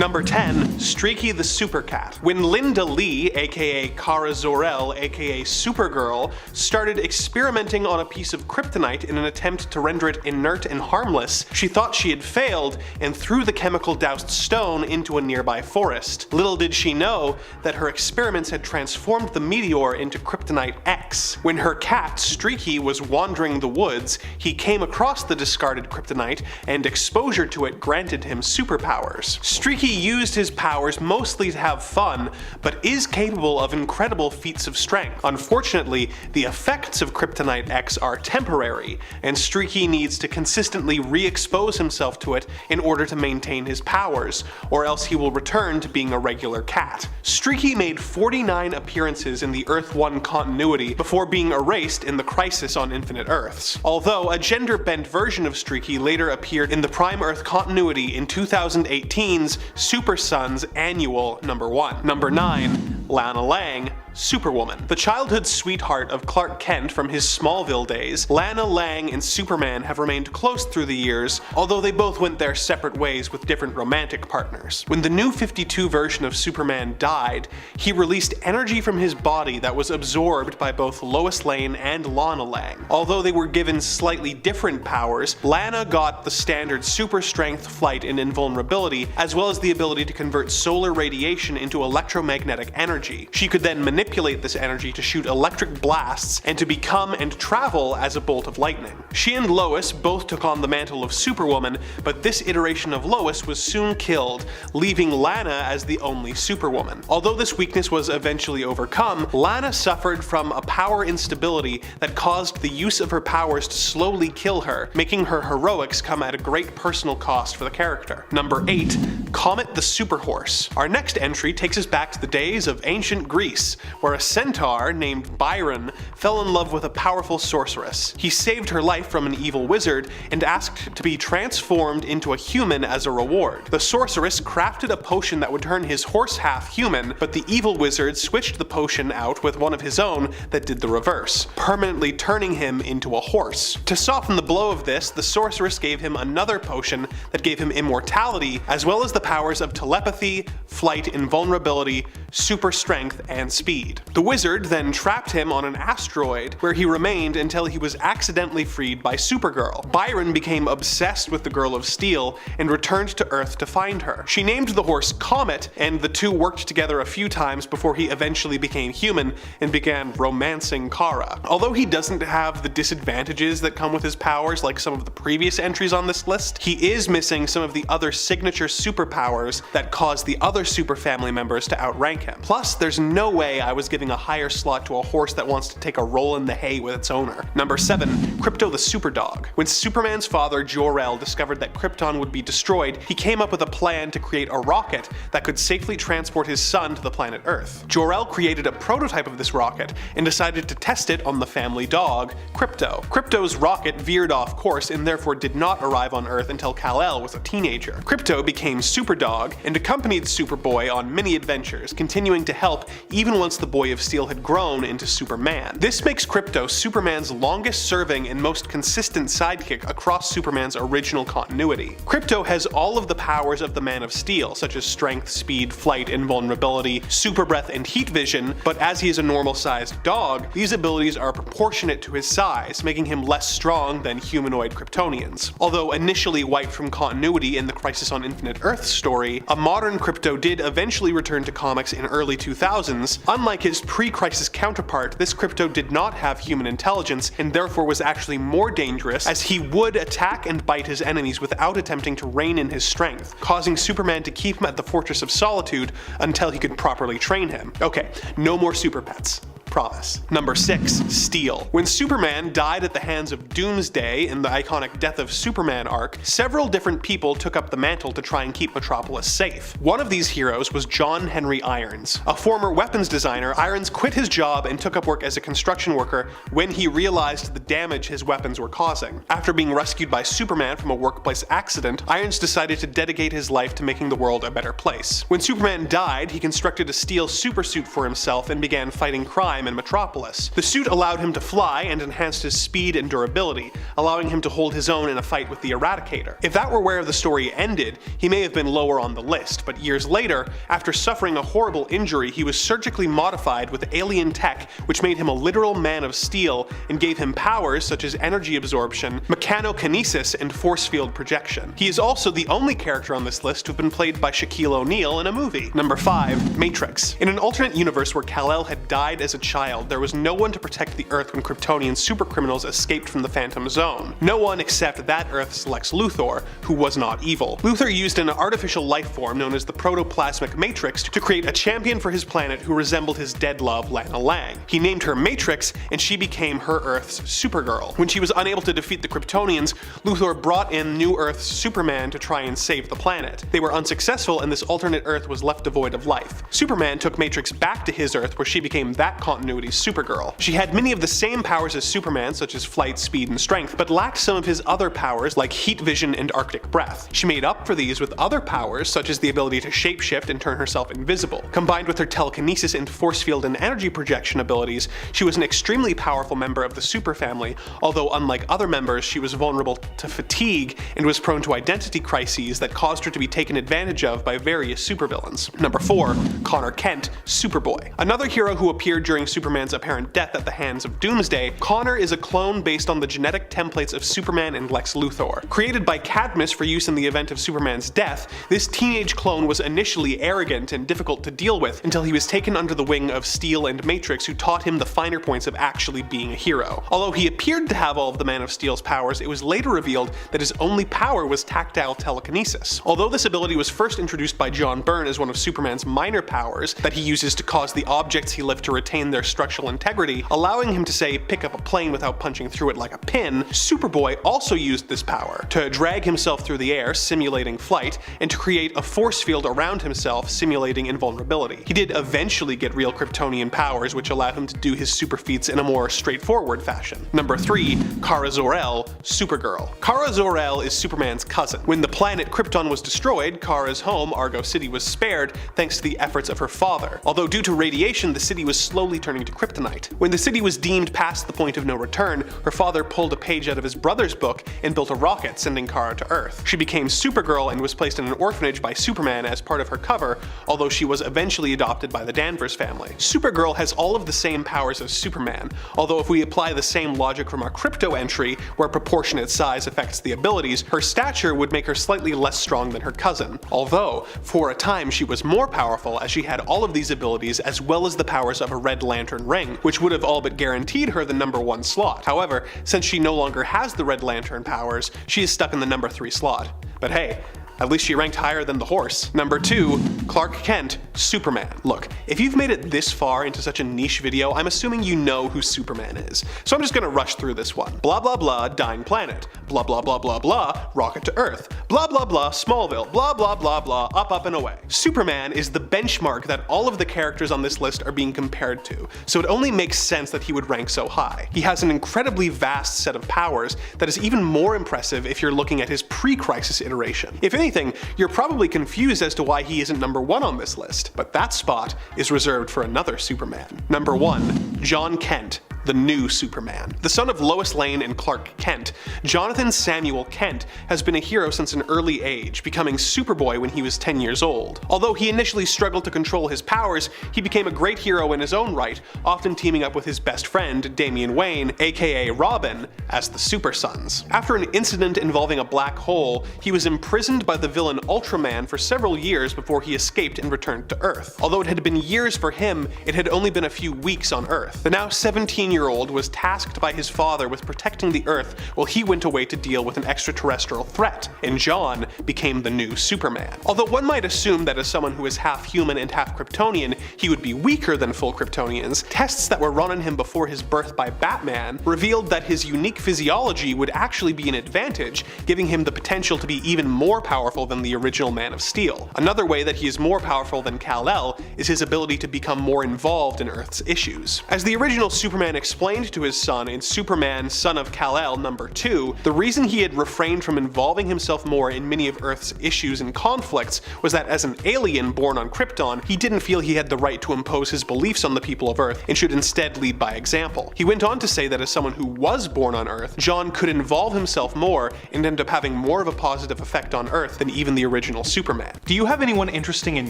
Number 10. Streaky the Super Cat. When Linda Lee, aka Kara Zor-El, aka Supergirl, started experimenting on a piece of kryptonite in an attempt to render it inert and harmless, she thought she had failed and threw the chemical-doused stone into a nearby forest. Little did she know that her experiments had transformed the meteor into Kryptonite X. When her cat, Streaky, was wandering the woods, he came across the discarded kryptonite, and exposure to it granted him superpowers. Streaky used his powers mostly to have fun, but is capable of incredible feats of strength. Unfortunately, the effects of Kryptonite X are temporary, and Streaky needs to consistently re-expose himself to it in order to maintain his powers, or else he will return to being a regular cat. Streaky made 49 appearances in the Earth 1 continuity before being erased in the Crisis on Infinite Earths, although a gender-bent version of Streaky later appeared in the Prime Earth continuity in 2018's Super Sons Annual number 1. Number 9. Lana Lang, Superwoman. The childhood sweetheart of Clark Kent from his Smallville days, Lana Lang and Superman have remained close through the years, although they both went their separate ways with different romantic partners. When the New 52 version of Superman died, he released energy from his body that was absorbed by both Lois Lane and Lana Lang. Although they were given slightly different powers, Lana got the standard super strength, flight, and invulnerability, as well as the ability to convert solar radiation into electromagnetic energy. She could then manipulate this energy to shoot electric blasts and to become and travel as a bolt of lightning. She and Lois both took on the mantle of Superwoman, but this iteration of Lois was soon killed, leaving Lana as the only Superwoman. Although this weakness was eventually overcome, Lana suffered from a power instability that caused the use of her powers to slowly kill her, making her heroics come at a great personal cost for the character. Number 8. Comet the Superhorse. Our next entry takes us back to the days of ancient Greece, where a centaur named Byron fell in love with a powerful sorceress. He saved her life from an evil wizard and asked to be transformed into a human as a reward. The sorceress crafted a potion that would turn his horse half human, but the evil wizard switched the potion out with one of his own that did the reverse, permanently turning him into a horse. To soften the blow of this, the sorceress gave him another potion that gave him immortality, as well as the powers of telepathy, flight, invulnerability, super strength, and speed. The wizard then trapped him on an asteroid, where he remained until he was accidentally freed by Supergirl. Byron became obsessed with the Girl of Steel and returned to Earth to find her. She named the horse Comet, and the two worked together a few times before he eventually became human and began romancing Kara. Although he doesn't have the disadvantages that come with his powers like some of the previous entries on this list, he is missing some of the other signature superpowers that cause the other super family members to outrank him. Plus, there's no way I was giving a higher slot to a horse that wants to take a roll in the hay with its owner. Number 7. Krypto the Superdog. When Superman's father Jor-El discovered that Krypton would be destroyed, he came up with a plan to create a rocket that could safely transport his son to the planet Earth. Jor-El created a prototype of this rocket and decided to test it on the family dog, Krypto. Krypto's rocket veered off course and therefore did not arrive on Earth until Kal-El was a teenager. Krypto became Superdog and accompanied Superboy on many adventures, continuing to help even once the Boy of Steel had grown into Superman. This makes Krypto Superman's longest serving and most consistent sidekick across Superman's original continuity. Krypto has all of the powers of the Man of Steel, such as strength, speed, flight, invulnerability, super breath, and heat vision, but as he is a normal-sized dog, these abilities are proportionate to his size, making him less strong than humanoid Kryptonians. Although initially wiped from continuity in the Crisis on Infinite Earths story, a modern Krypto did eventually return to comics in early 2000s. Unlike his pre-Crisis counterpart, this Krypto did not have human intelligence and therefore was actually more dangerous, as he would attack and bite his enemies without attempting to rein in his strength, causing Superman to keep him at the Fortress of Solitude until he could properly train him. Okay, no more super pets. Promise. Number 6. Steel. When Superman died at the hands of Doomsday in the iconic Death of Superman arc, several different people took up the mantle to try and keep Metropolis safe. One of these heroes was John Henry Irons. A former weapons designer, Irons quit his job and took up work as a construction worker when he realized the damage his weapons were causing. After being rescued by Superman from a workplace accident, Irons decided to dedicate his life to making the world a better place. When Superman died, he constructed a steel supersuit for himself and began fighting crime crime in Metropolis. The suit allowed him to fly and enhanced his speed and durability, allowing him to hold his own in a fight with the Eradicator. If that were where the story ended, he may have been lower on the list, but years later, after suffering a horrible injury, he was surgically modified with alien tech which made him a literal man of steel and gave him powers such as energy absorption, mechanokinesis, and force field projection. He is also the only character on this list to have been played by Shaquille O'Neal in a movie. Number 5. Matrix. In an alternate universe where Kal-El had died as a child, there was no one to protect the Earth when Kryptonian supercriminals escaped from the Phantom Zone. No one except that Earth's Lex Luthor, who was not evil. Luthor used an artificial life form known as the protoplasmic matrix to create a champion for his planet who resembled his dead love Lana Lang. He named her Matrix, and she became her Earth's Supergirl. When she was unable to defeat the Kryptonians, Luthor brought in New Earth's Superman to try and save the planet. They were unsuccessful, and this alternate Earth was left devoid of life. Superman took Matrix back to his Earth, where she became that continuity's Supergirl. She had many of the same powers as Superman, such as flight, speed, and strength, but lacked some of his other powers like heat vision and Arctic breath. She made up for these with other powers, such as the ability to shapeshift and turn herself invisible. Combined with her telekinesis and force field and energy projection abilities, she was an extremely powerful member of the Super family, although unlike other members, she was vulnerable to fatigue and was prone to identity crises that caused her to be taken advantage of by various supervillains. Number 4. Connor Kent, Superboy. Another hero who appeared during Superman's apparent death at the hands of Doomsday, Connor is a clone based on the genetic templates of Superman and Lex Luthor. Created by Cadmus for use in the event of Superman's death, this teenage clone was initially arrogant and difficult to deal with until he was taken under the wing of Steel and Matrix, who taught him the finer points of actually being a hero. Although he appeared to have all of the Man of Steel's powers, it was later revealed that his only power was tactile telekinesis. Although this ability was first introduced by John Byrne as one of Superman's minor powers that he uses to cause the objects he lifts to retain their structural integrity, allowing him to, say, pick up a plane without punching through it like a pin, Superboy also used this power to drag himself through the air, simulating flight, and to create a force field around himself, simulating invulnerability. He did eventually get real Kryptonian powers, which allowed him to do his super feats in a more straightforward fashion. Number 3. Kara Zor-El, Supergirl. Kara Zor-El is Superman's cousin. When the planet Krypton was destroyed, Kara's home, Argo City, was spared thanks to the efforts of her father. Although due to radiation, the city was slowly turning to kryptonite. When the city was deemed past the point of no return, her father pulled a page out of his brother's book and built a rocket, sending Kara to Earth. She became Supergirl and was placed in an orphanage by Superman as part of her cover, although she was eventually adopted by the Danvers family. Supergirl has all of the same powers as Superman, although if we apply the same logic from our crypto entry, where proportionate size affects the abilities, her stature would make her slightly less strong than her cousin. Although, for a time she was more powerful as she had all of these abilities as well as the powers of a Red Lantern ring, which would have all but guaranteed her the number 1 slot. However, since she no longer has the Red Lantern powers, she is stuck in the number 3 slot. But hey, at least she ranked higher than the horse. Number 2. Clark Kent, Superman. Look, if you've made it this far into such a niche video, I'm assuming you know who Superman is. So I'm just gonna rush through this one. Blah blah blah, dying planet. Blah blah blah blah blah, rocket to Earth. Blah blah blah, Smallville. Blah blah blah blah, up and away. Superman is the benchmark that all of the characters on this list are being compared to, so it only makes sense that he would rank so high. He has an incredibly vast set of powers that is even more impressive if you're looking at his pre-Crisis iteration. If anything, you're probably confused as to why he isn't number 1 on this list, but that spot is reserved for another Superman. Number 1. Jon Kent, the new Superman. The son of Lois Lane and Clark Kent, Jonathan Samuel Kent has been a hero since an early age, becoming Superboy when he was 10 years old. Although he initially struggled to control his powers, he became a great hero in his own right, often teaming up with his best friend, Damian Wayne, aka Robin, as the Super Sons. After an incident involving a black hole, he was imprisoned by the villain Ultraman for several years before he escaped and returned to Earth. Although it had been years for him, it had only been a few weeks on Earth. The now 17-year-old was tasked by his father with protecting the Earth while he went away to deal with an extraterrestrial threat, and Jon became the new Superman. Although one might assume that as someone who is half human and half Kryptonian, he would be weaker than full Kryptonians, tests that were run on him before his birth by Batman revealed that his unique physiology would actually be an advantage, giving him the potential to be even more powerful than the original Man of Steel. Another way that he is more powerful than Kal-El is his ability to become more involved in Earth's issues. As the original Superman explained to his son in Superman Son of Kal-El #2, the reason he had refrained from involving himself more in many of Earth's issues and conflicts was that as an alien born on Krypton, he didn't feel he had the right to impose his beliefs on the people of Earth and should instead lead by example. He went on to say that as someone who was born on Earth, Jon could involve himself more and end up having more of a positive effect on Earth than even the original Superman. Do you have anyone interesting in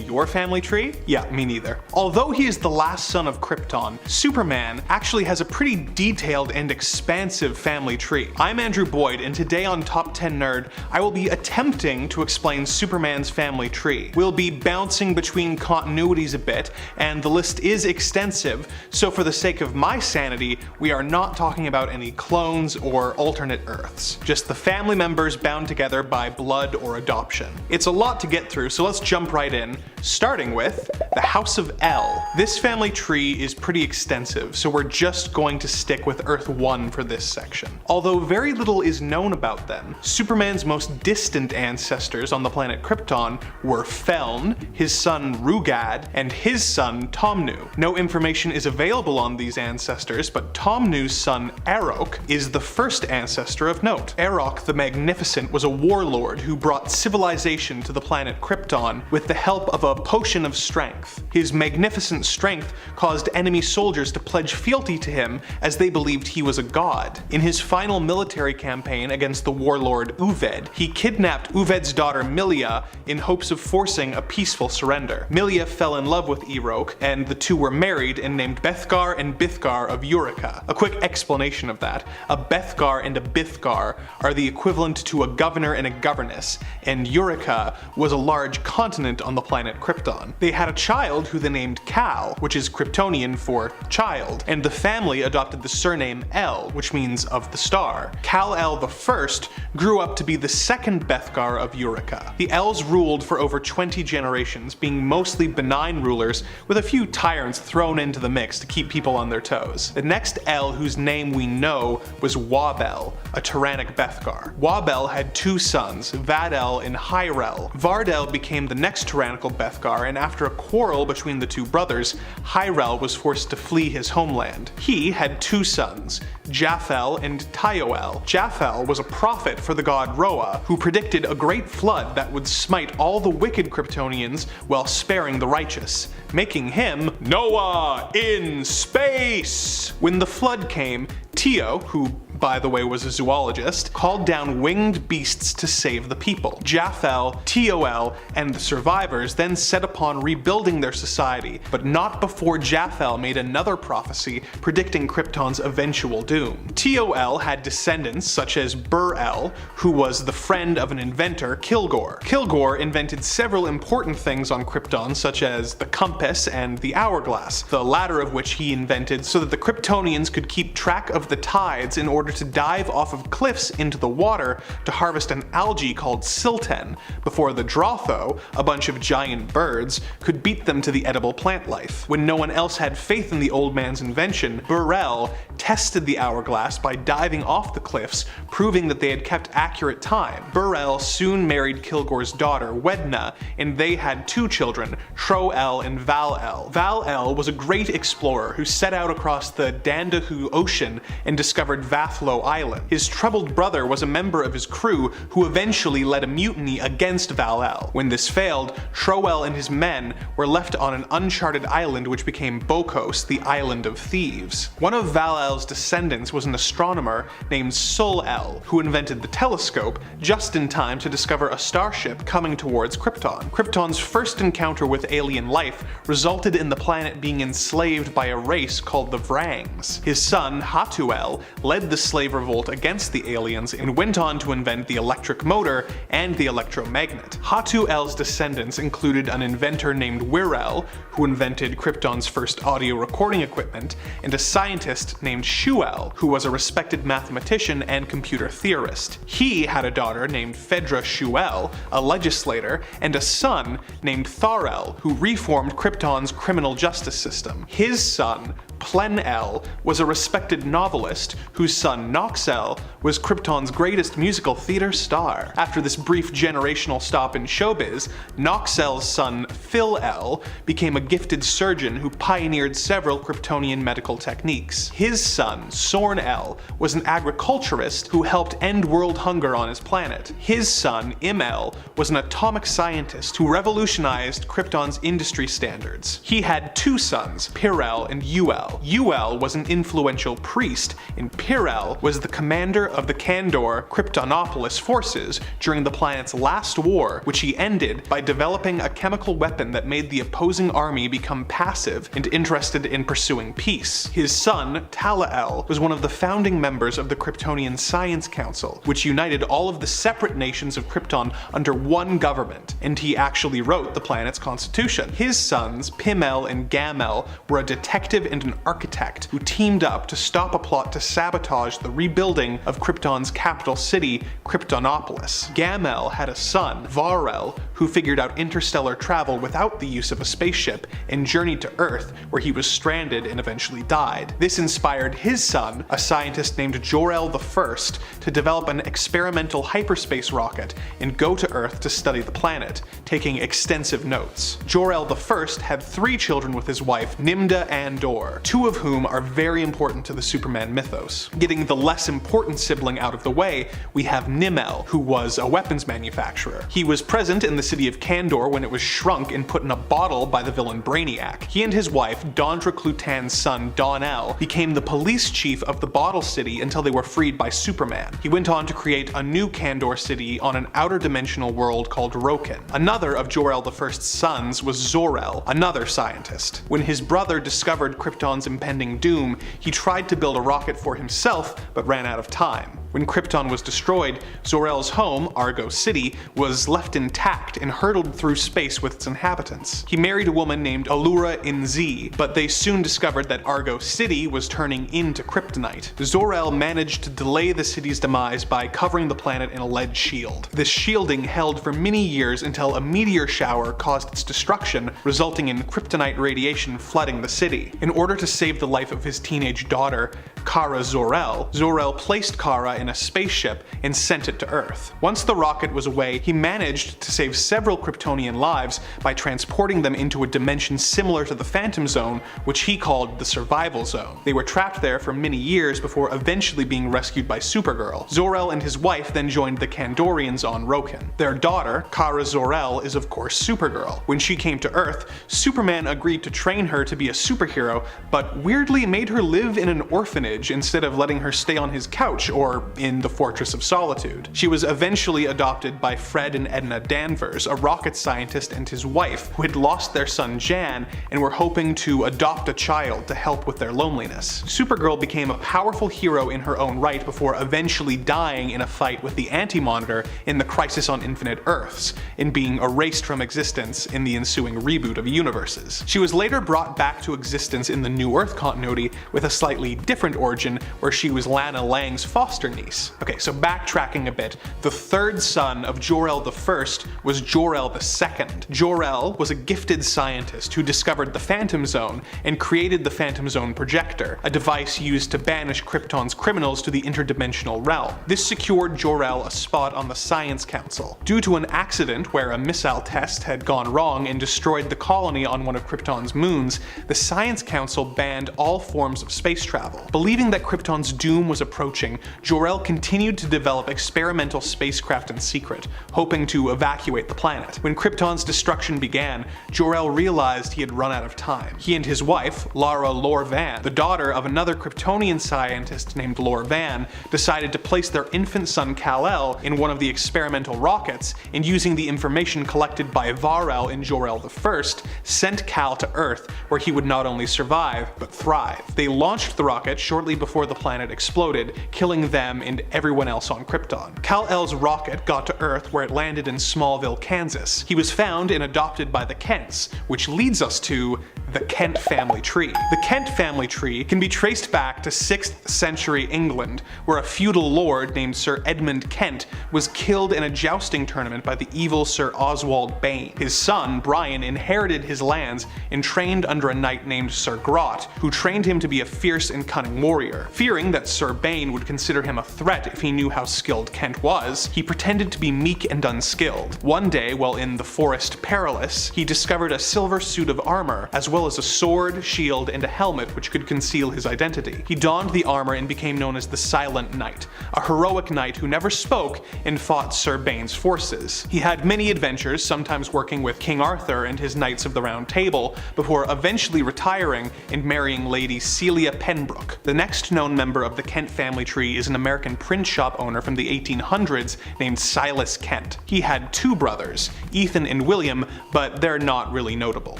your family tree? Yeah, me neither. Although he is the last son of Krypton, Superman actually has a pretty detailed and expansive family tree. I'm Andrew Boyd, and today on Top 10 Nerd, I will be attempting to explain Superman's family tree. We'll be bouncing between continuities a bit, and the list is extensive, so for the sake of my sanity, we are not talking about any clones or alternate Earths. Just the family members bound together by blood or adoption. It's a lot to get through, so let's jump right in, starting with the House of El. This family tree is pretty extensive, so we're just going to stick with Earth 1 for this section. Although very little is known about them, Superman's most distant ancestors on the planet Krypton were Feln, his son Rugad, and his son Tomnu. No information is available on these ancestors, but Tomnu's son Arok is the first ancestor of note. Arok the Magnificent was a warlord who brought civilization to the planet Krypton with the help of a potion of strength. His magnificent strength caused enemy soldiers to pledge fealty to him as they believed he was a god. In his final military campaign against the warlord Uved, he kidnapped Uved's daughter Milia in hopes of forcing a peaceful surrender. Milia fell in love with Arok, and the two were married and named Bethgar and Bithgar of Eurica. A quick explanation of that: a Bethgar and a Bithgar are the equivalent to a governor and a governess, and Eurica was a large continent on the planet Krypton. They had a child who they named Kal, which is Kryptonian for child, and the family adopted the surname El, which means of the star. Kal-El the First grew up to be the second Bethgar of Eurica. The Els ruled for over 20 generations, being mostly benign rulers with a few tyrants thrown into the mix to keep people on their toes. The next El whose name we know was Wabel, a tyrannic Bethgar. Wabel had two sons, Vadel and Hyrel. Vardel became the next tyrannical Bethgar, and after a quarrel between the two brothers, Hyrel was forced to flee his homeland. He had two sons, Japhel and Tyoel. Japhel was a prophet for the god Roa, who predicted a great flood that would smite all the wicked Kryptonians while sparing the righteous, making him Noah in space! When the flood came, Tio, who by the way was a zoologist, called down winged beasts to save the people. Japhel, Tyoel, and the survivors then set upon rebuilding their society, but not before Japhel made another prophecy predicting Krypton's eventual doom. Tyoel had descendants such as Bur-El, who was the friend of an inventor, Kilgore. Kilgore invented several important things on Krypton, such as the compass and the hourglass, the latter of which he invented so that the Kryptonians could keep track of the tides in order to dive off of cliffs into the water to harvest an algae called silten, before the Drotho, a bunch of giant birds, could beat them to the edible plant life. When no one else had faith in the old man's invention, Bur-El tested the hourglass by diving off the cliffs, proving that they had kept accurate time. Bur-El soon married Kilgore's daughter, Wedna, and they had two children, Tro-El and Val-El. Val-El was a great explorer who set out across the Dandahu Ocean and discovered Vathlo Island. His troubled brother was a member of his crew who eventually led a mutiny against Val-El. When this failed, Tro-El and his men were left on an uncharted island which became Bokos, the Island of Thieves. One of Val-El's descendants was an astronomer named Sul-El, who invented the telescope just in time to discover a starship coming towards Krypton. Krypton's first encounter with alien life resulted in the planet being enslaved by a race called the Vrangs. His son, Hatuel, led the slave revolt against the aliens and went on to invent the electric motor and the electromagnet. Hatuel's descendants included an inventor named Wirel, who invented Krypton's first audio recording equipment, and a scientist named Shuel, who was a respected mathematician and computer theorist. He had a daughter named Fedra Shuel, a legislator, and a son named Tharel, who reformed Krypton's criminal justice system. His son, Plen-El was a respected novelist whose son Nox-El was Krypton's greatest musical theater star. After this brief generational stop in showbiz, Nox-El's son Phil-El became a gifted surgeon who pioneered several Kryptonian medical techniques. His son Sorn-El was an agriculturist who helped end world hunger on his planet. His son Im-El was an atomic scientist who revolutionized Krypton's industry standards. He had two sons, Pir-El and Yu-El. Yu-El was an influential priest, and Pir-El was the commander of the Kandor Kryptonopolis forces during the planet's last war, which he ended by developing a chemical weapon that made the opposing army become passive and interested in pursuing peace. His son, Tala-El, was one of the founding members of the Kryptonian Science Council, which united all of the separate nations of Krypton under one government, and he actually wrote the planet's constitution. His sons, Pim-El and Gam-El, were a detective and an architect who teamed up to stop a plot to sabotage the rebuilding of Krypton's capital city, Kryptonopolis. Gam-El had a son, Var-El, who figured out interstellar travel without the use of a spaceship and journeyed to Earth, where he was stranded and eventually died. This inspired his son, a scientist named Jor-El I, to develop an experimental hyperspace rocket and go to Earth to study the planet, taking extensive notes. Jor-El I had 3 children with his wife, Nimda Andor, 2 of whom are very important to the Superman mythos. Getting the less important sibling out of the way, we have Nim-El, who was a weapons manufacturer. He was present in the city of Kandor when it was shrunk and put in a bottle by the villain Brainiac. He and his wife, Dondra Clutan's son Don-El, became the police chief of the Bottle City until they were freed by Superman. He went on to create a new Kandor city on an outer dimensional world called Roken. Another of Jor-El I's sons was Zor-El, another scientist. When his brother discovered Krypton's impending doom, he tried to build a rocket for himself, but ran out of time. When Krypton was destroyed, Zor-El's home, Argo City, was left intact and hurtled through space with its inhabitants. He married a woman named Allura Inzi, but they soon discovered that Argo City was turning into kryptonite. Zor-El managed to delay the city's demise by covering the planet in a lead shield. This shielding held for many years until a meteor shower caused its destruction, resulting in kryptonite radiation flooding the city. In order to save the life of his teenage daughter, Kara Zor-El, Zor-El placed Kara in a spaceship and sent it to Earth. Once the rocket was away, he managed to save several Kryptonian lives by transporting them into a dimension similar to the Phantom Zone, which he called the Survival Zone. They were trapped there for many years before eventually being rescued by Supergirl. Zor-El and his wife then joined the Kandorians on Roken. Their daughter, Kara Zor-El, is of course Supergirl. When she came to Earth, Superman agreed to train her to be a superhero, but weirdly made her live in an orphanage instead of letting her stay on his couch or in the Fortress of Solitude. She was eventually adopted by Fred and Edna Danvers, a rocket scientist and his wife, who had lost their son Jan and were hoping to adopt a child to help with their loneliness. Supergirl became a powerful hero in her own right before eventually dying in a fight with the Anti-Monitor in the Crisis on Infinite Earths, and being erased from existence in the ensuing reboot of universes. She was later brought back to existence in the New Earth continuity with a slightly different origin, where she was Lana Lang's foster niece. Okay, so backtracking a bit, the third son of Jor-El I was Jor-El II. Jor-El was a gifted scientist who discovered the Phantom Zone and created the Phantom Zone projector, a device used to banish Krypton's criminals to the interdimensional realm. This secured Jor-El a spot on the Science Council. Due to an accident where a missile test had gone wrong and destroyed the colony on one of Krypton's moons, the Science Council banned all forms of space travel. Believing that Krypton's doom was approaching, Jor-El continued to develop experimental spacecraft in secret, hoping to evacuate the planet. When Krypton's destruction began, Jor-El realized he had run out of time. He and his wife, Lara Lor-Van, the daughter of another Kryptonian scientist named Lor-Van, decided to place their infant son Kal-El in one of the experimental rockets, and using the information collected by Var-El and Jor-El I, sent Kal to Earth, where he would not only survive, but thrive. They launched the rocket shortly before the planet exploded, killing them and everyone else on Krypton. Kal-El's rocket got to Earth, where it landed in Smallville, Kansas. He was found and adopted by the Kents, which leads us to the Kent family tree. The Kent family tree can be traced back to 6th century England, where a feudal lord named Sir Edmund Kent was killed in a jousting tournament by the evil Sir Oswald Bane. His son, Brian, inherited his lands and trained under a knight named Sir Grot, who trained him to be a fierce and cunning warrior. Fearing that Sir Bane would consider him a threat if he knew how skilled Kent was, he pretended to be meek and unskilled. One day, while in the Forest Perilous, he discovered a silver suit of armor, as well as a sword, shield, and a helmet which could conceal his identity. He donned the armor and became known as the Silent Knight, a heroic knight who never spoke and fought Sir Bane's forces. He had many adventures, sometimes working with King Arthur and his Knights of the Round Table, before eventually retiring and marrying Lady Celia Penbrook. The next known member of the Kent family tree is an American print shop owner from the 1800s named Silas Kent. He had 2 brothers, Ethan and William, but they're not really notable.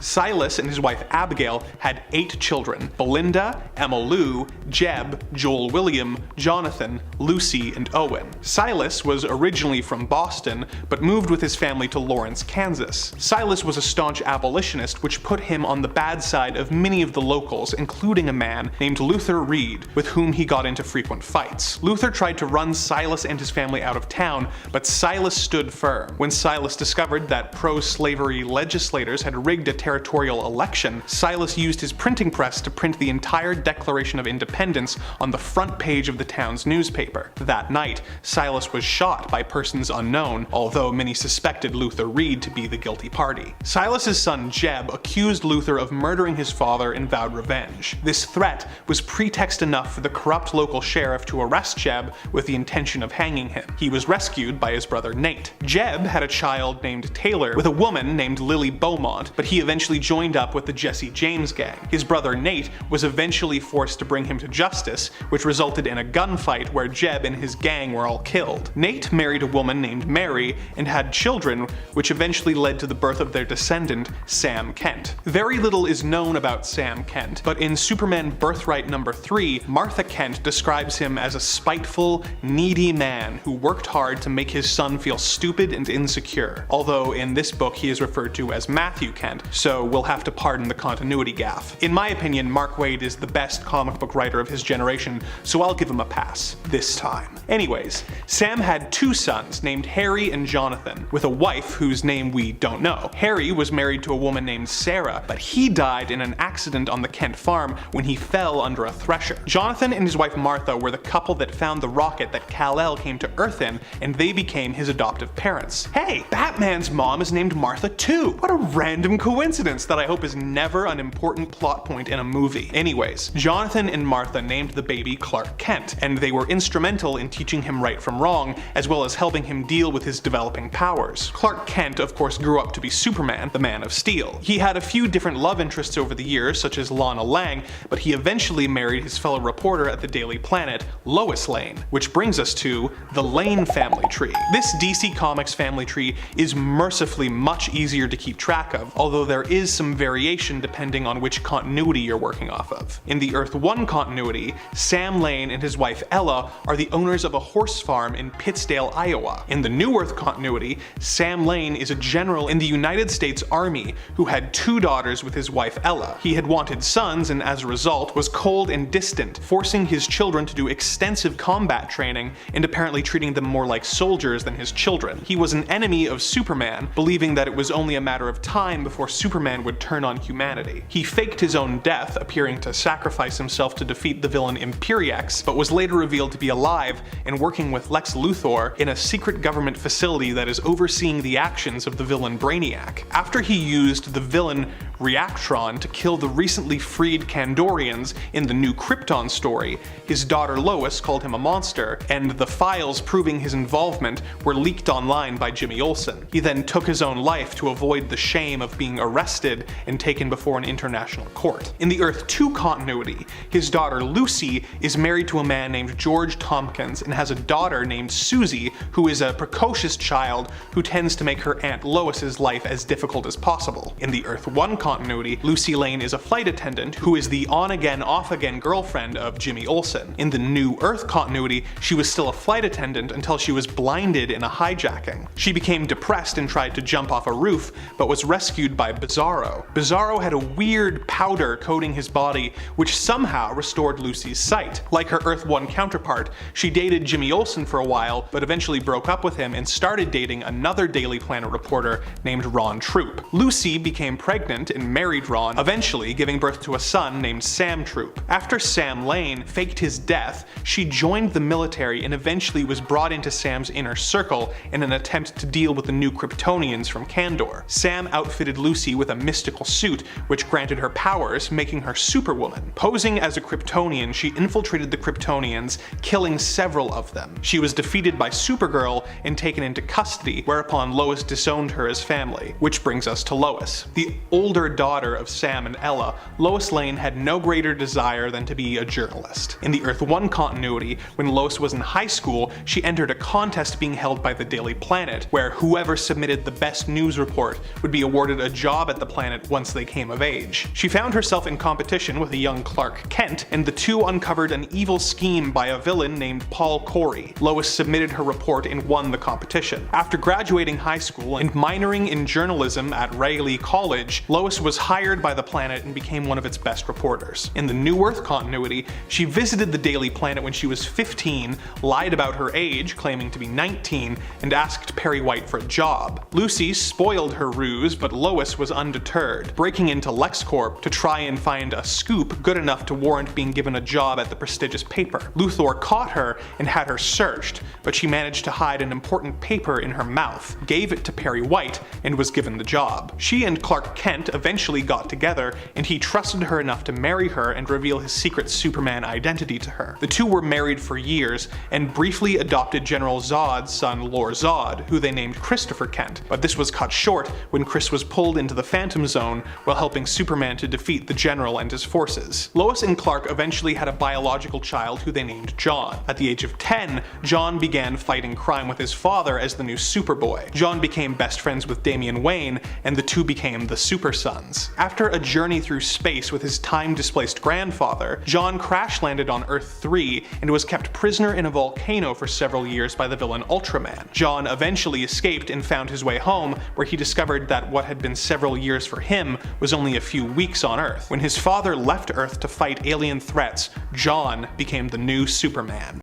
Silas and his wife Abigail had 8 children: Belinda, Emma Lou, Jeb, Joel William, Jonathan, Lucy, and Owen. Silas was originally from Boston, but moved with his family to Lawrence, Kansas. Silas was a staunch abolitionist, which put him on the bad side of many of the locals, including a man named Luther Reed, with whom he got into frequent fights. Luther tried to run Silas and his family out of town, but Silas stood firm. When Silas discovered that pro-slavery legislators had rigged a territorial election, Silas used his printing press to print the entire Declaration of Independence on the front page of the town's newspaper. That night, Silas was shot by persons unknown, although many suspected Luther Reed to be the guilty party. Silas's son Jeb accused Luther of murdering his father and vowed revenge. This threat was pretext enough for the corrupt local sheriff to arrest Jeb with the intention of hanging him. He was rescued by his brother Nate. Jeb had a child named Taylor with a woman named Lily Beaumont, but he eventually joined up with the Jesse James gang. His brother Nate was eventually forced to bring him to justice, which resulted in a gunfight where Jeb and his gang were all killed. Nate married a woman named Mary and had children, which eventually led to the birth of their descendant, Sam Kent. Very little is known about Sam Kent, but in Superman Birthright number 3, Martha Kent describes him as a spiteful, needy man who worked hard to make his son feel stupid and insecure, although in this book he is referred to as Matthew Kent, so we'll have to pardon the continuity gaffe. In my opinion, Mark Waid is the best comic book writer of his generation, so I'll give him a pass. This time. Anyways, Sam had 2 sons named Harry and Jonathan, with a wife whose name we don't know. Harry was married to a woman named Sarah, but he died in an accident on the Kent farm when he fell under a thresher. Jonathan and his wife Martha were the couple that found the rocket that Kal-El came to Earth in, and they became his adoptive parents. Hey, Batman's mom is named Martha too! What a random coincidence that I hope is never an important plot point in a movie. Anyways, Jonathan and Martha named the baby Clark Kent, and they were instrumental in teaching him right from wrong, as well as helping him deal with his developing powers. Clark Kent, of course, grew up to be Superman, the Man of Steel. He had a few different love interests over the years, such as Lana Lang, but he eventually married his fellow reporter at the Daily Planet, Lois Lane, which brings us to the Lane family tree. This DC Comics family tree is mercifully much easier to keep track of, although there is some variation depending on which continuity you're working off of. In the Earth 1 continuity, Sam Lane and his wife Ella are the owners of a horse farm in Pittsdale, Iowa. In the New Earth continuity, Sam Lane is a general in the United States Army who had 2 daughters with his wife Ella. He had wanted sons and as a result was cold and distant, forcing his children to do extensive combat training and apparently treating them more like soldiers than his children. He was an enemy of Superman, believing that it was only a matter of time before Superman would turn on humanity. He faked his own death, appearing to sacrifice himself to defeat the villain Imperiex, but was later revealed to be alive and working with Lex Luthor in a secret government facility that is overseeing the actions of the villain Brainiac. After he used the villain Reactron to kill the recently freed Kandorians in the new Krypton story, his daughter Lois called him a monster, and the files proving his involvement were leaked online by Jimmy Olsen. He then took his own life to avoid the shame of being arrested and taken before an international court. In the Earth 2 continuity, his daughter Lucy is married to a man named George Tompkins and has a daughter named Susie, who is a precocious child who tends to make her Aunt Lois's life as difficult as possible. In the Earth 1 continuity, Lucy Lane is a flight attendant who is the on-again, off-again girlfriend of Jimmy Olsen. In the New Earth continuity, she was still a flight attendant until she was blinded in a hijacking. She became depressed and tried to jump off a roof, but was rescued by Bizarro. Bizarro had a weird powder coating his body, which somehow restored Lucy's sight. Like her Earth 1 counterpart, she dated Jimmy Olsen for a while, but eventually broke up with him and started dating another Daily Planet reporter named Ron Troop. Lucy became pregnant and married Ron, eventually giving birth to a son named Sam Troop. After Sam Lane faked his death, she joined the military and eventually was brought into Sam's inner circle in an attempt to deal with the new Kryptonians from Kandor. Sam outfitted Lucy with a mystical suit, which granted her powers, making her Superwoman. Posing as a Kryptonian, she infiltrated the Kryptonians, killing several of them. She was defeated by Supergirl and taken into custody, whereupon Lois disowned her as family. Which brings us to Lois. The older daughter of Sam and Ella, Lois Lane had no greater desire than to be a journalist. In the Earth 1 continuity, when Lois was in high school, she entered a contest being held by the Daily Planet, where whoever submitted the best news report would be awarded a job at the planet once they came of age. She found herself in competition with a young Clark Kent, and the two uncovered an evil scheme by a villain named Paul Corey. Lois submitted her report and won the competition. After graduating high school and minoring in journalism at Raleigh College, Lois was hired by the planet and became one of its best reporters. In the New Earth continuity, she visited the Daily Planet when she was 15, lied about her age, claiming to be 19, and asked Perry White for a job. Lucy spoiled her ruse, but Lois was undeterred, breaking into LexCorp to try and find a scoop good enough to warrant being given a job at the prestigious paper. Luthor caught her and had her searched, but she managed to hide an important paper in her mouth, gave it to Perry White, and was given the job. She and Clark Kent eventually got together, and he trusted her enough to marry her and reveal his secret Superman identity to her. The two were married for years, and briefly adopted General Zod's son Lor Zod, who they named Christopher Kent, but this was cut short when Chris was pulled into the Phantom Zone while helping Superman to defeat the General and his forces. Lois and Clark eventually had a biological child who they named Jon. At the age of 10, Jon began fighting crime with his father as the new Superboy. Jon became best friends with Damian Wayne, and the two became the Super Sons. After a journey through space with his time-displaced grandfather, Jon crash-landed on Earth 3 and was kept prisoner in a volcano for several years by the villain Ultraman. Jon eventually escaped and found his way home, where he discovered that what had been several years for him was only a few weeks on Earth. When his father left Earth to fight alien threats, Jon became the new Superman.